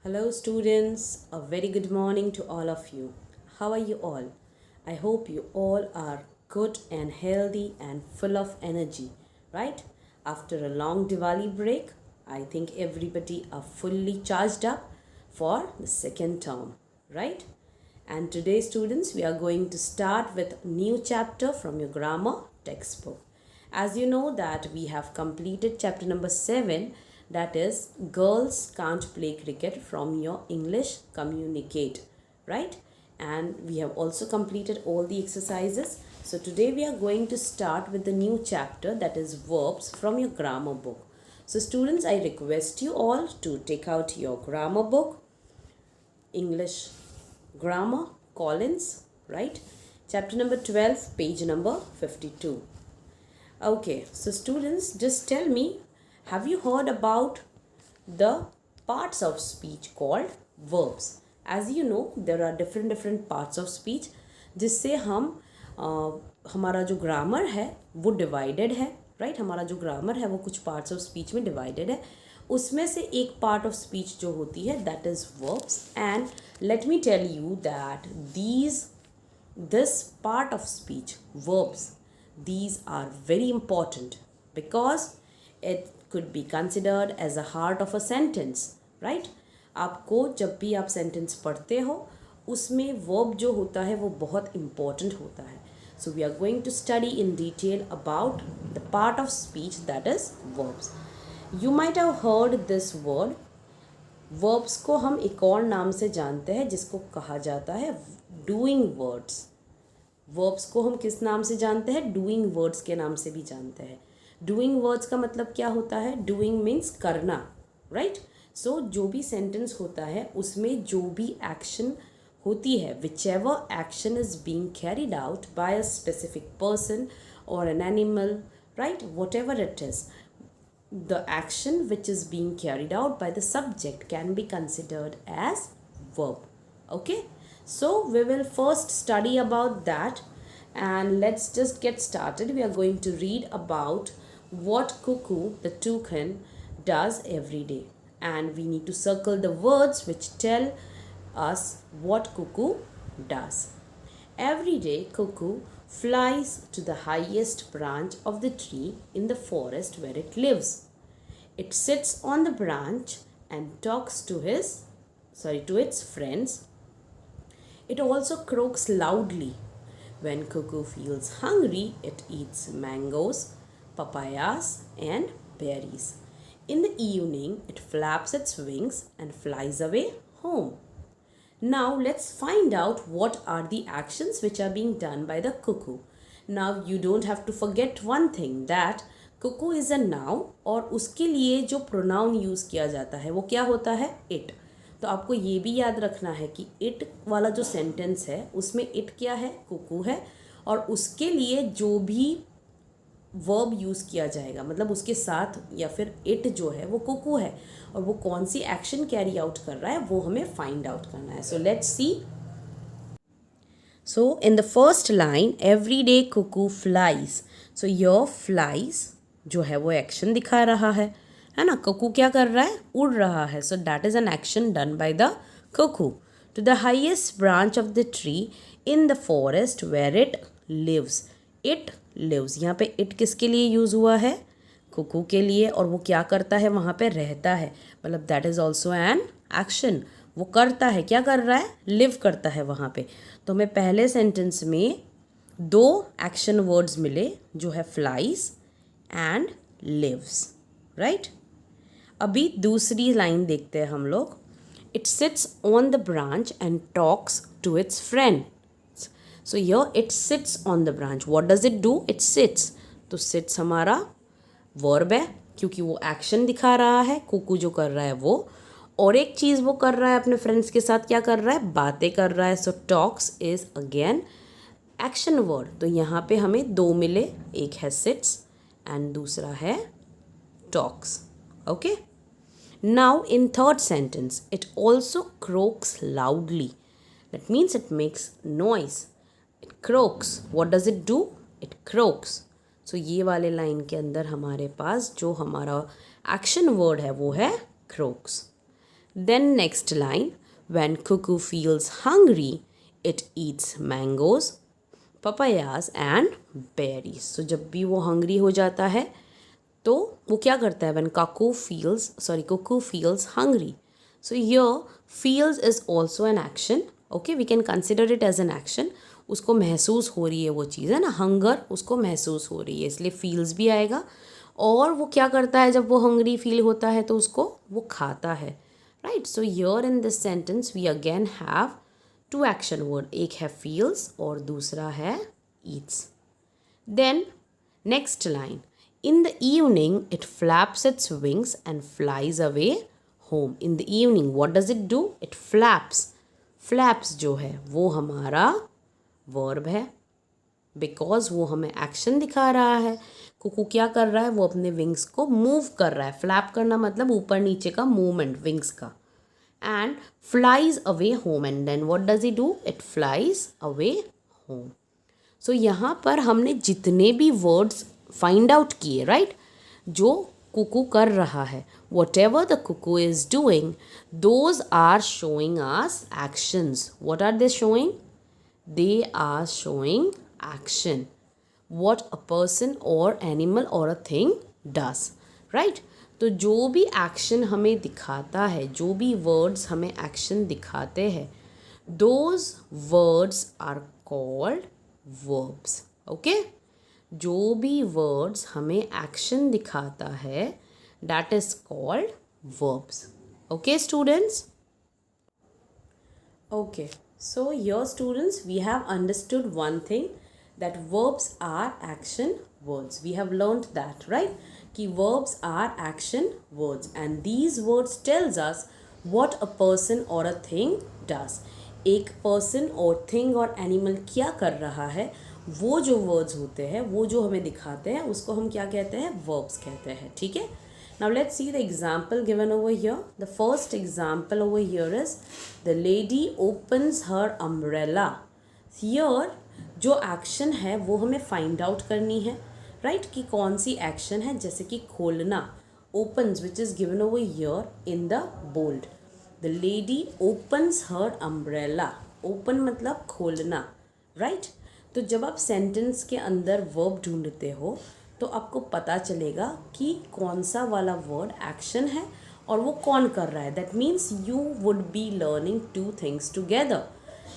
Hello, students. A very good morning to all of you. How are you all? I hope you all are good and healthy and full of energy, right? After a long Diwali break, I think everybody are fully charged up for the second term, right? And today, students, we are going to start with new chapter from your grammar textbook. As you know that we have completed chapter number 7, that is girls can't play cricket from your English communicate, right? And we have also completed all the exercises. So today we are going to start with the new chapter, that is verbs from your grammar book. So students, I request you all to take out your grammar book, English grammar, Collins, right? Chapter number 12, page number 52. Okay, so students, just tell me, have you heard about the parts of speech called verbs? As you know, there are different parts of speech जिससे हम हमारा जो grammar है वो divided है, right? हमारा जो grammar है वो कुछ पार्ट्स ऑफ स्पीच में डिवाइडेड है. उसमें से एक पार्ट ऑफ स्पीच जो होती है that is verbs. And let me tell you that this part of speech, verbs, these are very important because it could be considered as a heart of a sentence, right? आपको जब भी आप sentence पढ़ते हो उसमें verb जो होता है वो बहुत इम्पॉर्टेंट होता है. So we are going to study in detail about the part of speech that is verbs. You might have heard this word. Verbs को हम एक और नाम से जानते हैं जिसको कहा जाता है डूइंग वर्ड्स. वर्ब्स को हम किस नाम से जानते हैं? डूइंग वर्ड्स के नाम से भी जानते हैं. डूइंग वर्ड्स का मतलब क्या होता है? डूइंग मीन्स करना, राइट? सो जो भी सेंटेंस होता है उसमें जो भी एक्शन होती है, whichever action is being carried out by a specific person और an animal, right? Whatever it is, the action which is being carried out by the subject can be considered as verb. Okay, so we will first study about that, and let's just get started. We are going to read about what Cuckoo the toucan does every day, and we need to circle the words which tell us what Cuckoo does. Every day Cuckoo flies to the highest branch of the tree in the forest where it lives. It sits on the branch and talks to its friends. It also croaks loudly. When Cuckoo feels hungry, it eats mangoes, papayas, and berries. In the evening, it flaps its wings and flies away home. Now let's find out what are the actions which are being done by the cuckoo. Now you don't have to forget one thing, that cuckoo is a noun और उसके लिए जो pronoun use किया जाता है वो क्या होता है? इट. तो आपको ये भी याद रखना है कि इट वाला जो सेंटेंस है उसमें इट क्या है? कुकू है. और उसके लिए जो भी वर्ब यूज़ किया जाएगा, मतलब उसके साथ या फिर इट जो है वो कुकू है, और वो कौन सी एक्शन कैरी आउट कर रहा है वो हमें फाइंड आउट करना है. So let's see. So in the first line, every day cuckoo flies. So your flies जो है वो एक्शन दिखा रहा है ना? कुकू क्या कर रहा है? उड़ रहा है. So that is an action done by the cuckoo. To the highest branch of the tree in the forest where it lives. It lives, यहाँ पे इट किसके लिए यूज़ हुआ है? कुकू के लिए. और वो क्या करता है? वहाँ पे रहता है, मतलब that is also an action. वो करता है, क्या कर रहा है? लिव करता है वहाँ पे. तो हमें पहले सेंटेंस में दो एक्शन वर्ड्स मिले जो है फ्लाइज एंड लिव्स, राइट? अभी दूसरी लाइन देखते हैं हम लोग. It sits on the branch and talks to its friend. So here it sits on the branch. What does it do? It sits. तो सिट्स हमारा वर्ब है क्योंकि वो एक्शन दिखा रहा है. कुकू जो कर रहा है वो, और एक चीज़ वो कर रहा है अपने फ्रेंड्स के साथ, क्या कर रहा है? बातें कर रहा है. So talks is again action word. तो यहाँ पे हमें दो मिले, एक है सिट्स एंड दूसरा है talks. Okay, now in third sentence, it also croaks loudly. That means it makes noise. It croaks. What does it do? It croaks. So ये वाले लाइन के अंदर हमारे पास जो हमारा एक्शन वर्ड है वो है क्रोक्स. Then next line, when cuckoo feels hungry, it eats mangoes, papayas and berries. So जब भी वो hungry हो जाता है तो वो क्या करता है? When cuckoo feels hungry. So here feels is also an action. Okay, we can consider it as an action. उसको महसूस हो रही है वो चीज़, है ना, हंगर उसको महसूस हो रही है, इसलिए feels भी आएगा. और वो क्या करता है जब वो hungry feel होता है तो उसको वो खाता है. Right, so here in this sentence we again have two action word. एक है feels और दूसरा है eats. Then next line, in the evening it flaps its wings and flies away home. In the evening what does it do? It flaps. Flaps जो है वो हमारा verb है, बिकॉज वो हमें एक्शन दिखा रहा है. कुकू क्या कर रहा है? वो अपने विंग्स को मूव कर रहा है. फ्लैप करना मतलब ऊपर नीचे का मूवमेंट विंग्स का. And flies away home. And then what does he do? It flies away home. So यहाँ पर हमने जितने भी वर्ड्स फाइंड आउट किए, राइट, जो कुकू कर रहा है, whatever the cuckoo is doing, those are showing us actions. What are they showing? They are showing action. What a person or animal or a thing does. Right? तो जो भी action हमें दिखाता है, जो भी वर्ड्स हमें action दिखाते हैं, those words are called verbs. Okay? जो भी वर्ड्स हमें एक्शन दिखाता है, that is called verbs. Okay, students? Okay. So here students, we have understood one thing, that verbs are action words. We have learnt that, right? Ki verbs are action words and these words tells us what a person or a thing does. एक person और thing और animal क्या कर रहा है, वो जो words होते हैं, वो जो हमें दिखाते हैं, उसको हम क्या कहते हैं? Verbs कहते हैं. ठीक है? Now let's see the example given over here. The first example over here is the lady opens her umbrella. Here जो action है वो हमें find out करनी है, right? कि कौन सी action है, जैसे कि खोलना, opens, which is given over here in the bold. The lady opens her umbrella. Open मतलब खोलना, right? तो जब आप sentence के अंदर verb ढूंढते हो तो आपको पता चलेगा कि कौन सा वाला वर्ड एक्शन है और वो कौन कर रहा है. That means you would be learning two things together.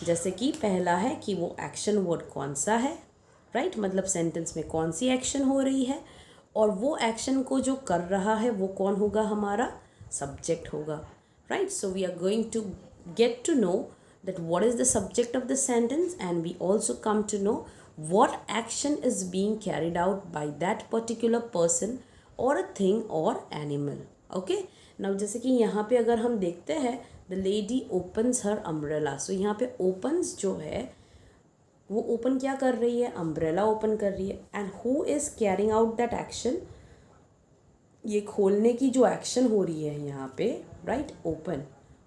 जैसे कि पहला है कि वो एक्शन वर्ड कौन सा है, राइट, मतलब सेंटेंस में कौन सी एक्शन हो रही है, और वो एक्शन को जो कर रहा है वो कौन होगा? हमारा सब्जेक्ट होगा, right. So we are going to get to know that what is the subject of the sentence, and we also come to know what action is being carried out by that particular person or a thing or animal. Okay, now जैसे कि यहाँ पे अगर हम देखते हैं the lady opens her umbrella. So यहाँ पे opens जो है वो open क्या कर रही है? umbrella open कर रही है. and who is carrying out that action? ये खोलने की जो action हो रही है यहाँ पे, right, open,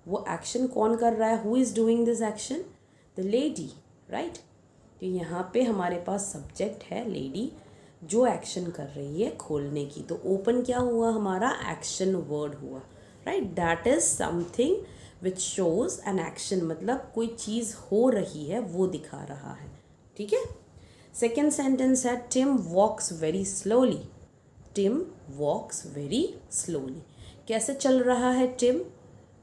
वो एक्शन कौन कर रहा है? Who is doing this action? The lady, right. तो यहाँ पे हमारे पास सब्जेक्ट है लेडी, जो एक्शन कर रही है खोलने की. तो ओपन क्या हुआ? हमारा एक्शन वर्ड हुआ, right. That is something which shows an action, मतलब कोई चीज़ हो रही है वो दिखा रहा है. ठीक है. सेकेंड सेंटेंस है Tim walks very slowly. Tim walks very slowly. कैसे चल रहा है टिम?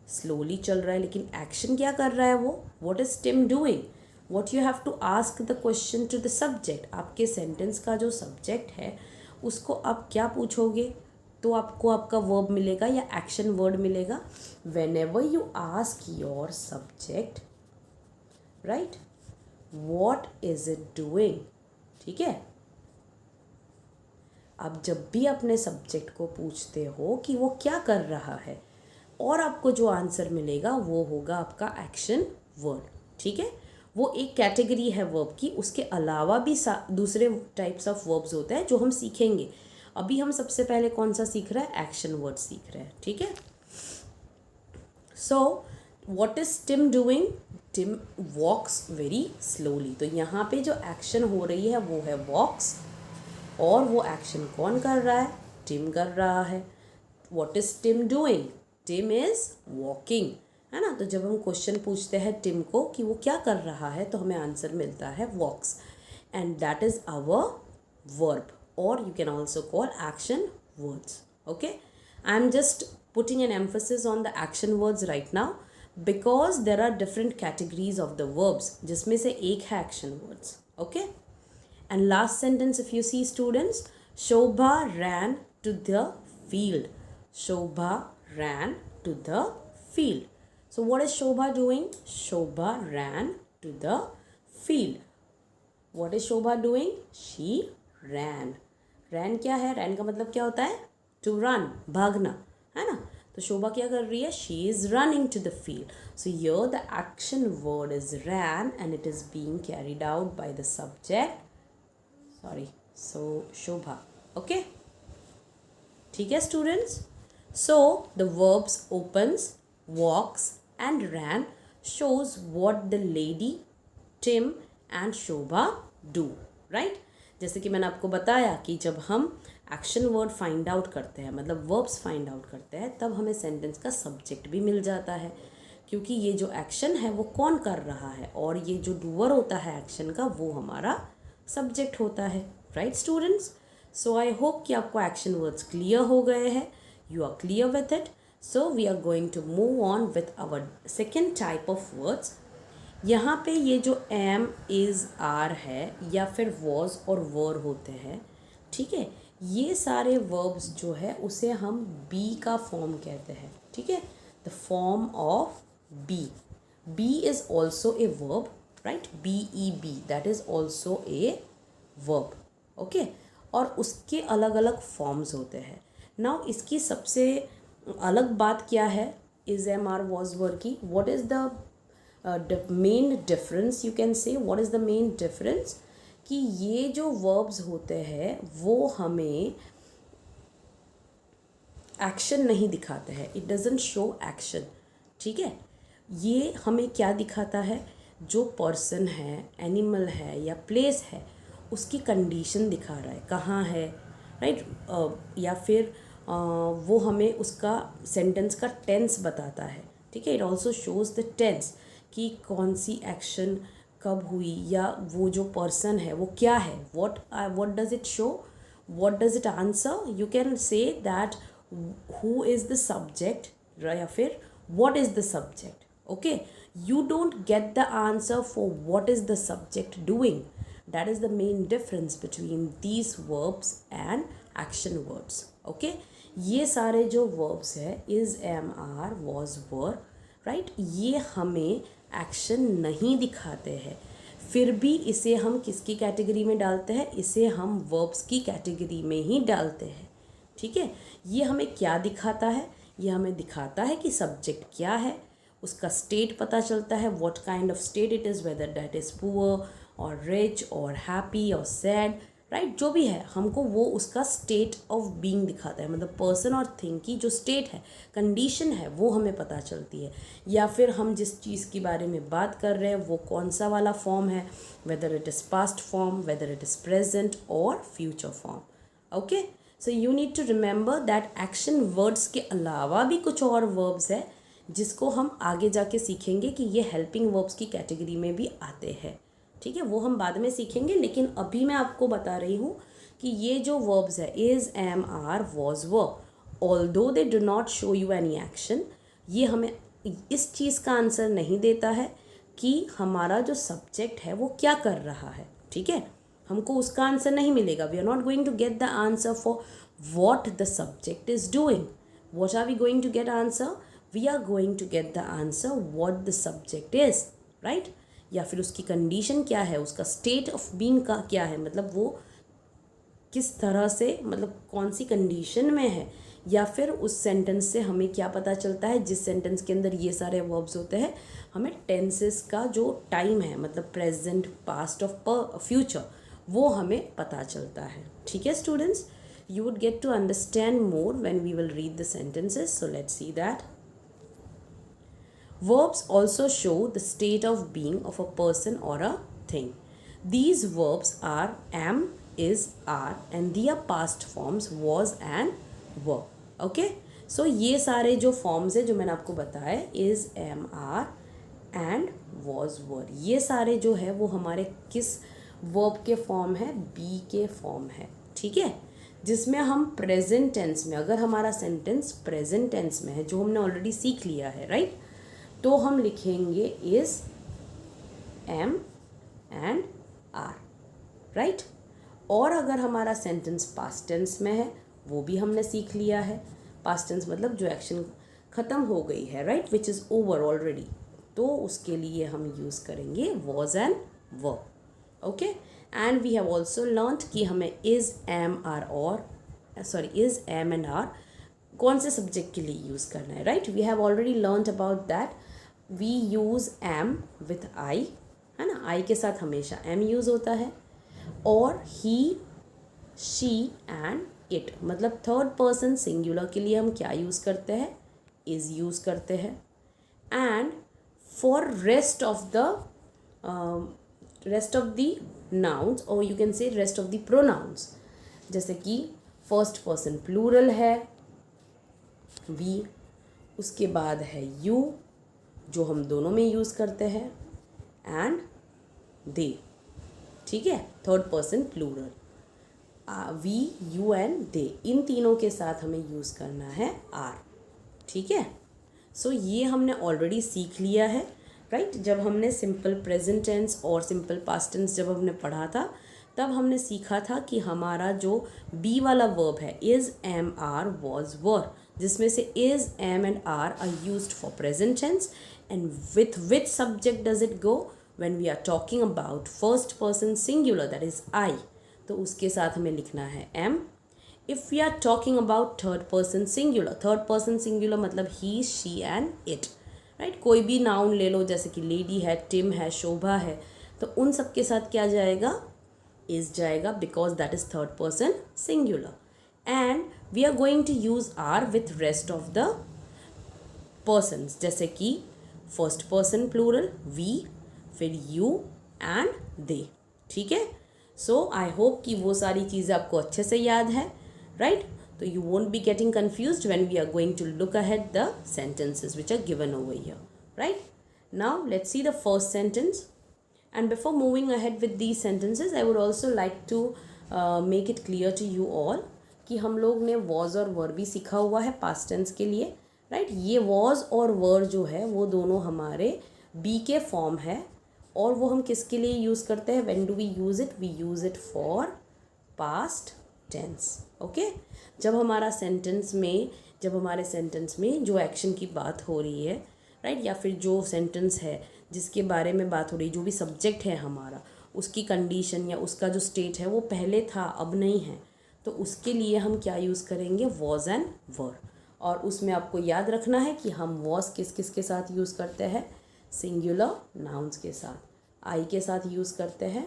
स्लोली चल रहा है, लेकिन एक्शन क्या कर रहा है वो? What is Tim doing? What you have to ask the question to the subject. आपके सेंटेंस का जो सब्जेक्ट है उसको आप क्या पूछोगे तो आपको आपका वर्ब मिलेगा या एक्शन वर्ड मिलेगा. When ever you ask your subject, right, what is it doing. ठीक है. आप जब भी अपने सब्जेक्ट को पूछते हो कि वो क्या कर रहा है, और आपको जो आंसर मिलेगा वो होगा आपका एक्शन वर्ड. ठीक है. वो एक कैटेगरी है वर्ब की, उसके अलावा भी दूसरे टाइप्स ऑफ वर्ब्स होते हैं जो हम सीखेंगे. अभी हम सबसे पहले कौन सा सीख रहे हैं? एक्शन वर्ड सीख रहे हैं. ठीक है. So what is Tim doing? Tim walks very slowly. तो यहाँ पे जो एक्शन हो रही है वो है वॉक्स, और वो एक्शन कौन कर रहा है? टिम कर रहा है. What is Tim doing? Tim is walking, है ना। तो जब हम क्वेश्चन पूछते हैं टिम को कि वो क्या कर रहा है, तो हमें आंसर मिलता है walks, and that is our verb, और you can also call action words. Okay, I am just putting an emphasis on the action words right now because there are different categories of the verbs, जिसमें से एक है action words. Okay, and last sentence if you see students, Shobha ran to the field. Shobha ran to the field. So what is Shobha doing? Shobha ran to the field. What is Shobha doing? She ran. Ran क्या है? Ran का मतलब क्या होता है? To run, भागना, है ना. तो शोभा क्या कर रही है? She is running to the field. So here the action word is ran and it is being carried out by the subject, sorry, so Shobha. Okay, ठीक है students. So the verbs opens, walks and ran shows what the lady, Tim and Shobha do, right? जैसे कि मैंने आपको बताया कि जब हम एक्शन वर्ड फाइंड आउट करते हैं, मतलब वर्ब्स फाइंड आउट करते हैं, तब हमें सेंटेंस का सब्जेक्ट भी मिल जाता है, क्योंकि ये जो एक्शन है वो कौन कर रहा है, और ये जो डूअर होता है एक्शन का वो हमारा सब्जेक्ट होता है. Right students? So I hope कि आपको एक्शन वर्ड्स क्लियर हो गए हैं, you are clear with it. So we are going to move on with our second type of words. यहाँ पे ये जो एम, इज़, आर है, या फिर वॉज और वर होते हैं, ठीक है, ये सारे वर्ब्स जो है उसे हम बी का फॉर्म कहते हैं. ठीक है, the form of be. Be is also a verb, right, B E be, that is also a verb. Okay, और उसके अलग अलग फॉर्म्स होते हैं. नाउ इसकी सबसे अलग बात क्या है इज़, एम, आर, वॉज, वर की? What is the main difference, you can से what is the main difference, कि ये जो वर्ब्स होते हैं वो हमें एक्शन नहीं दिखाते हैं. It doesn't show action. ठीक है, ये हमें क्या दिखाता है? जो पर्सन है, एनिमल है या प्लेस है, उसकी कंडीशन दिखा रहा है, कहाँ है, राइट. या फिर वो हमें उसका सेंटेंस का टेंस बताता है. ठीक है, it also shows the tense, कि कौन सी एक्शन कब हुई, या वो जो पर्सन है वो क्या है. what does it show, what does it answer? You can say that who is the subject, या फिर what is the subject. Okay, you don't get the answer for what is the subject doing. That is the main difference between these verbs and action words. Okay, ये सारे जो verbs है is, am, are, was, were, right, ये हमें action नहीं दिखाते हैं. फिर भी इसे हम किसकी कैटेगरी में डालते हैं? इसे हम वर्ब्स की कैटेगरी में ही डालते हैं. ठीक है, ये हमें क्या दिखाता है? ये हमें दिखाता है कि सब्जेक्ट क्या है, उसका स्टेट पता चलता है, what kind of state it is, whether that is poor और रिच और हैप्पी और सैड, राइट, जो भी है हमको वो उसका स्टेट ऑफ बीइंग दिखाता है. मतलब पर्सन और थिंग की जो स्टेट है, कंडीशन है, वो हमें पता चलती है. या फिर हम जिस चीज़ के बारे में बात कर रहे हैं वो कौन सा वाला फॉर्म है, whether it is past form, whether it is present और future form. Okay, so you need to remember that action words के अलावा भी कुछ और वर्ब्स है जिसको हम आगे जाके सीखेंगे कि ये हेल्पिंग वर्ब्स की कैटेगरी में भी आते हैं. ठीक है, वो हम बाद में सीखेंगे, लेकिन अभी मैं आपको बता रही हूँ कि ये जो वर्ब्स है is, am, are, was, were, although they do not show you any action, ये हमें इस चीज़ का आंसर नहीं देता है कि हमारा जो सब्जेक्ट है वो क्या कर रहा है. ठीक है, हमको उसका आंसर नहीं मिलेगा. We are not going to get the answer for what the subject is doing. What are we going to get answer? We are going to get the answer what the subject is, right, या फिर उसकी condition क्या है, उसका state of being का क्या है, मतलब वो किस तरह से, मतलब कौन सी कंडीशन में है. या फिर उस सेंटेंस से हमें क्या पता चलता है, जिस सेंटेंस के अंदर ये सारे वर्ब्स होते हैं, हमें टेंसेस का जो टाइम है, मतलब प्रेजेंट, पास्ट और फ्यूचर, वो हमें पता चलता है. ठीक है students, you would get to understand more when we will read the sentences. So let's see that. Verbs also show the state of being of a person or a thing. These verbs are am, is, are, and their past forms was and were. Okay, so ये सारे जो forms है जो मैंने आपको बताया, is, am, are and was, were, ये सारे जो है वो हमारे किस वर्ब के फॉर्म है, बी के फॉर्म है, ठीक है। जिसमें हम प्रेजेंट टेंस में, अगर हमारा सेंटेंस प्रेजेंट टेंस में है जो हमने ऑलरेडी सीख लिया है, राइट, तो हम लिखेंगे is, am and are, right. और अगर हमारा सेंटेंस पास्ट टेंस में है, वो भी हमने सीख लिया है। पास्ट टेंस मतलब जो एक्शन ख़त्म हो गई है, right, which is over already, तो उसके लिए हम यूज़ करेंगे was and were, okay. And we have also learned कि हमें इज़, एम, आर और इज़, एम एंड आर कौन से सब्जेक्ट के लिए यूज़ करना है, right. We have already learned about that we use am with I, है ना, आई के साथ हमेशा एम यूज़ होता है। और ही, शी एंड इट, मतलब थर्ड पर्सन सिंगुलर के लिए हम क्या यूज़ करते हैं, इज़ यूज़ करते हैं। And for rest of the nouns, और you can say rest of the pronouns, जैसे कि फर्स्ट पर्सन प्लूरल है वी, उसके बाद है यू जो हम दोनों में यूज़ करते हैं, एंड दे, ठीक है, third person plural, we, you and they, इन तीनों के साथ हमें यूज़ करना है आर, ठीक है। सो ये हमने ऑलरेडी सीख लिया है, राइट। जब हमने सिंपल प्रेजेंट टेंस और सिंपल पास्ट टेंस जब हमने पढ़ा था, तब हमने सीखा था कि हमारा जो बी वाला वर्ब है, is, am, are, was, were, जिसमें से is, am and are used for present tense, and with which subject does it go, when we are talking about first person singular, that is I, तो उसके साथ हमें लिखना है am. If we are talking about third person singular मतलब he, she and it, right. कोई भी noun ले लो, जैसे कि लेडी है, टिम है, शोभा है, तो उन सब के साथ क्या जाएगा, इज़ जाएगा, because that is third person singular. And we are going to use are with rest of the persons, जैसे कि फर्स्ट पर्सन प्लूरल वी, फिर यू एंड दे, ठीक है। सो आई होप कि वो सारी चीज़ें आपको अच्छे से याद है, राइट। तो you won't be getting confused when we are going to look ahead the sentences which are given over here, right. Now let's see the first sentence, and before moving ahead with these sentences I would also like to make it clear to you all कि हम लोग ने was और were भी सीखा हुआ है past tense के लिए, right। ये was और were जो है वो दोनों हमारे be के फॉर्म है, और वो हम किसके लिए यूज़ करते हैं, when do we use it, we use it for past tense, okay. जब हमारे सेंटेंस में जो एक्शन की बात हो रही है, राइट, या फिर जो सेंटेंस है जिसके बारे में बात हो रही है, जो भी सब्जेक्ट है हमारा, उसकी कंडीशन या उसका जो स्टेट है वो पहले था अब नहीं है, तो उसके लिए हम क्या यूज़ करेंगे, वॉज एंड वर। और उसमें आपको याद रखना है कि हम वॉज किस किस के साथ यूज़ करते हैं, सिंगुलर नाउन्स के साथ, आई के साथ यूज़ करते हैं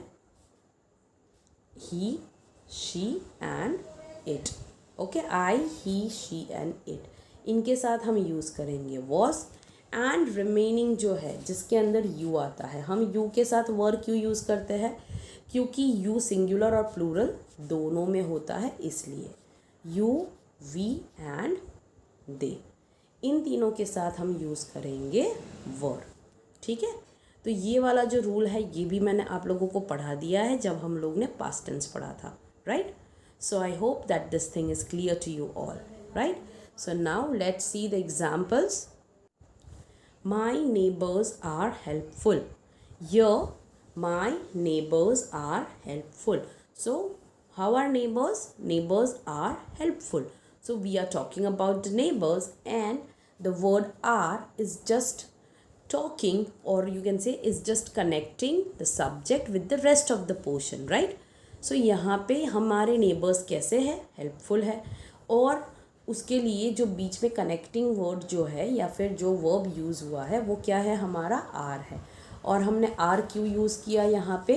he, she and it, okay, I, he, she and it, इनके साथ हम यूज़ करेंगे वॉज। एंड रिमेनिंग जो है जिसके अंदर यू आता है, हम यू के साथ वर क्यों यूज़ करते हैं, क्योंकि यू सिंगुलर और प्लूरल दोनों में होता है, इसलिए यू, वी एंड दे, इन तीनों के साथ हम यूज़ करेंगे वर, ठीक है। तो ये वाला जो रूल है ये भी मैंने आप लोगों को पढ़ा दिया है जब हम लोग ने पास्ट टेंस पढ़ा था, right. So I hope that this thing is clear to you all, right. So now let's see the examples. My neighbors are helpful. Here my neighbors are helpful. So how are neighbors? Neighbors are helpful. So we are talking about the neighbors, and the word are is just talking, or you can say is just connecting the subject with the rest of the portion, right. सो यहाँ पे हमारे neighbours कैसे हैं, helpful है, और उसके लिए जो बीच में कनेक्टिंग वर्ड जो है या फिर जो वर्ब यूज़ हुआ है वो क्या है, हमारा आर है। और हमने आर क्यों यूज़ किया यहाँ पे,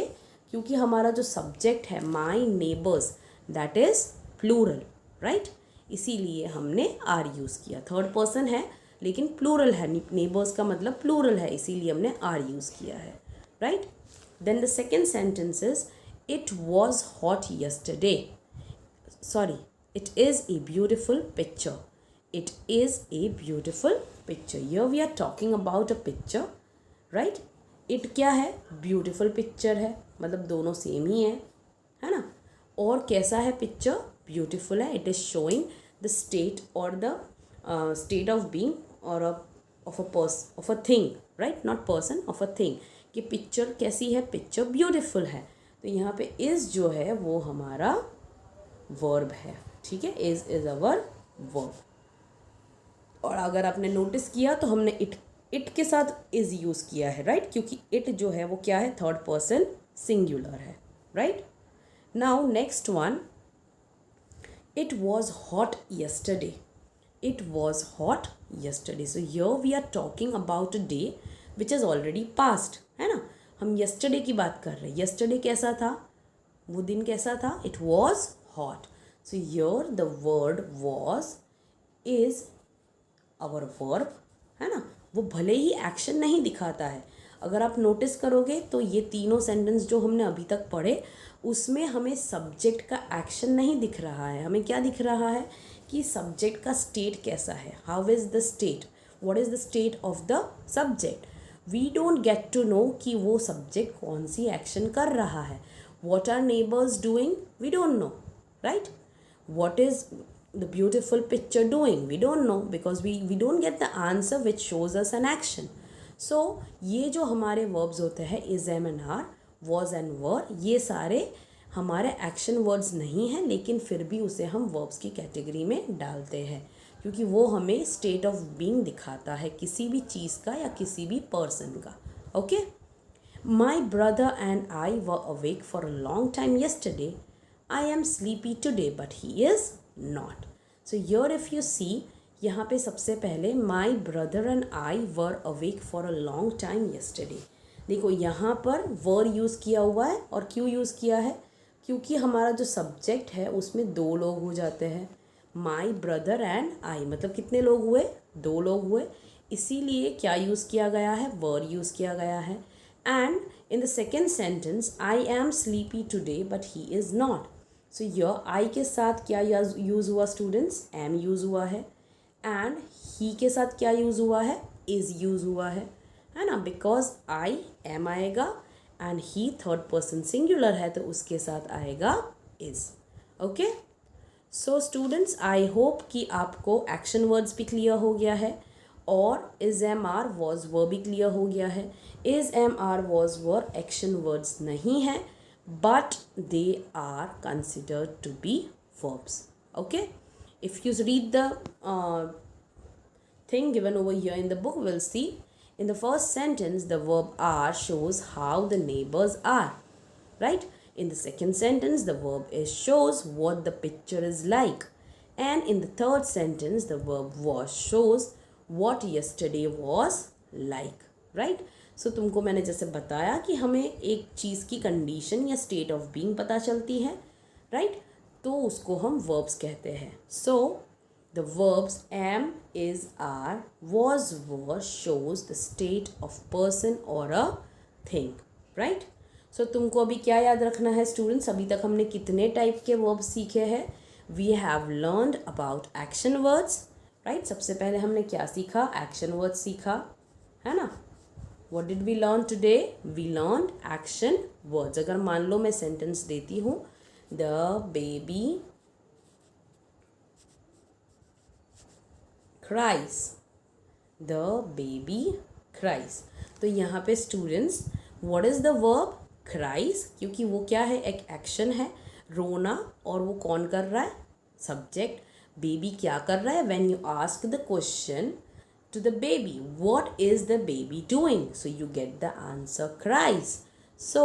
क्योंकि हमारा जो सब्जेक्ट है my neighbours that is plural, right, इसीलिए हमने आर यूज़ किया। थर्ड पर्सन है लेकिन प्लूरल है, नेबर्स का मतलब प्लूरल है, इसीलिए हमने आर यूज़ किया है, right. Then the second sentence is It was hot yesterday. Sorry, it is a beautiful picture. It is a beautiful picture. Here we are talking about a picture, right? It क्या है? Beautiful picture है, मतलब दोनों same ही है ना? और कैसा है पिक्चर? ब्यूटिफुल है. It is showing the state और द स्टेट ऑफ बीइंग और of a thing, right? Not person, of a thing. कि पिक्चर कैसी है? पिक्चर ब्यूटिफुल है. तो यहाँ पे इज़ जो है वो हमारा वर्ब है. ठीक है, इज़ अवर वर्ब. और अगर आपने नोटिस किया तो हमने इट के साथ इज़ यूज़ किया है, राइट? क्योंकि इट जो है वो क्या है? थर्ड पर्सन सिंगुलर है, right? Now next one, it was hot yesterday. It was hot yesterday. So here we are talking about a day which is already past, है ना? हम yesterday की बात कर रहे हैं. yesterday कैसा था? वो दिन कैसा था? It was hot. So here the word was is our verb, है ना? वो भले ही एक्शन नहीं दिखाता है. अगर आप नोटिस करोगे तो ये तीनों सेंटेंस जो हमने अभी तक पढ़े उसमें हमें सब्जेक्ट का एक्शन नहीं दिख रहा है. हमें क्या दिख रहा है कि सब्जेक्ट का स्टेट कैसा है. How is the state? What is the state of the subject? We don't get to know कि वो सब्जेक्ट कौन सी एक्शन कर रहा है. What are neighbours doing? We don't know, right? What is the beautiful picture doing? We don't know because we don't get the answer which shows us an action. So ये जो हमारे verbs होते हैं is, am and are, was and were, ये सारे हमारे action words नहीं हैं, लेकिन फिर भी उसे हम वर्ब्स की कैटेगरी में डालते हैं क्योंकि वो हमें स्टेट ऑफ बीइंग दिखाता है किसी भी चीज़ का या किसी भी पर्सन का. Okay. My brother and I were awake for a long time yesterday. I am sleepy today but he is not. So here if you see, यहाँ पे सबसे पहले my brother and I were awake for a long time yesterday. देखो यहाँ पर were use किया हुआ है. और क्यों यूज़ किया है? क्योंकि हमारा जो सब्जेक्ट है उसमें दो लोग हो जाते हैं. my brother and I मतलब कितने लोग हुए? दो लोग हुए. इसीलिए क्या यूज़ किया गया है? were यूज़ किया गया है. And in the second sentence, I am sleepy today but he is not. So here I के साथ क्या यूज़ हुआ स्टूडेंट्स? am यूज़ हुआ है. and he के साथ क्या यूज़ हुआ है? is यूज़ हुआ है ना? बिकॉज I am आएगा and he third person singular है तो उसके साथ आएगा is. Okay. So students I hope कि आपको एक्शन वर्ड्स भी क्लियर हो गया है और is, am, are, was, were भी क्लियर हो गया है. is, am, are, was, were action words नहीं है but they are considered to be verbs. Okay, if you read the thing given over here in the book, we'll see in the first sentence the verb are shows how the neighbors are, right? In the second sentence the verb is shows what the picture is like, and in the third sentence the verb was shows what yesterday was like, right? सो तुमको मैंने जैसे बताया कि हमें एक चीज़ की condition या state of being पता चलती है, राइट? तो उसको हम वर्ब्स कहते हैं. So the verbs am, is, are, was, were shows the state of person और अ थिंग, राइट? सो तुमको अभी क्या याद रखना है स्टूडेंट्स? अभी तक हमने कितने टाइप के वर्ब्स सीखे हैं? We have learned about action words, right? सबसे पहले हमने क्या सीखा? एक्शन वर्ड्स सीखा, है ना? What did we learn today? We learned action words. अगर मान लो मैं सेंटेंस देती हूँ, the baby cries. The baby cries. तो यहाँ पे students what is the verb? cries. क्योंकि वो क्या है? एक एक्शन है, रोना. और वो कौन कर रहा है? सब्जेक्ट. बेबी क्या कर रहा है? when you ask the question to the baby, what is the baby doing? So you get the answer cries. So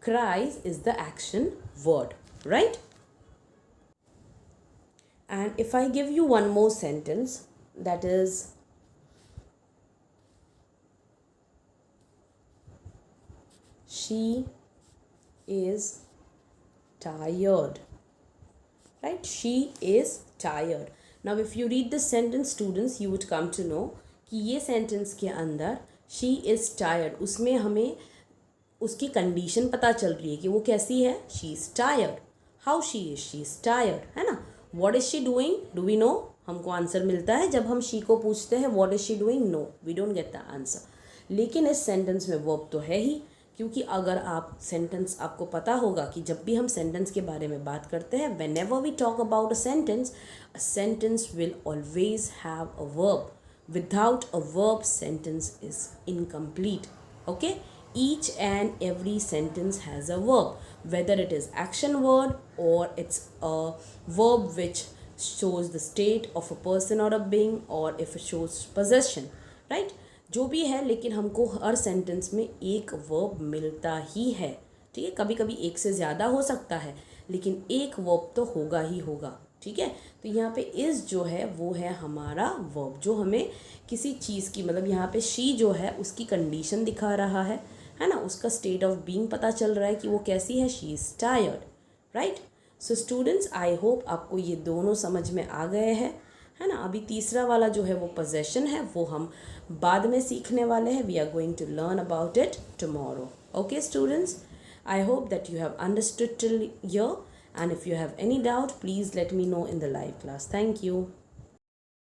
cries is the action word, right? And if I give you one more sentence, that is she is tired, right? She is tired. Now if you read the sentence students, you would come to know कि ये sentence के अंदर she is tired, उसमें हमें उसकी condition पता चल रही है कि वो कैसी है. She is tired. How she is tired, है ना? What is she doing? Do we know? हमको आंसर मिलता है जब हम शी को पूछते हैं what is she doing, no we don't get the answer. लेकिन इस सेंटेंस में वर्ब तो है ही, क्योंकि अगर आप सेंटेंस, आपको पता होगा कि जब भी हम सेंटेंस के बारे में बात करते हैं, whenever we talk about a sentence will always have a verb. Without a verb, sentence is incomplete. Okay, each and every sentence has a verb, whether it is action word or it's a verb which shows the state of a person or a being, or if it shows possession, right? जो भी है, लेकिन हमको हर sentence में एक verb मिलता ही है, ठीक है। कभी कभी एक से ज़्यादा हो सकता है, लेकिन एक वर्ब तो होगा ही होगा, ठीक है। तो यहाँ पे इज़ जो है वो है हमारा वर्ब, जो हमें किसी चीज़ की, मतलब यहाँ पे शी जो है उसकी कंडीशन दिखा रहा है ना, उसका स्टेट ऑफ बीइंग पता चल रहा है कि वो कैसी है, she is tired, right. So students, I hope आपको ये दोनों समझ में आ गए हैं, है ना। अभी तीसरा वाला जो है वो पोजेशन है, वो हम बाद में सीखने वाले हैं। We are going to learn about it tomorrow. Okay students, I hope that you have understood till here, and if you have any doubt, please let me know in the live class. Thank you.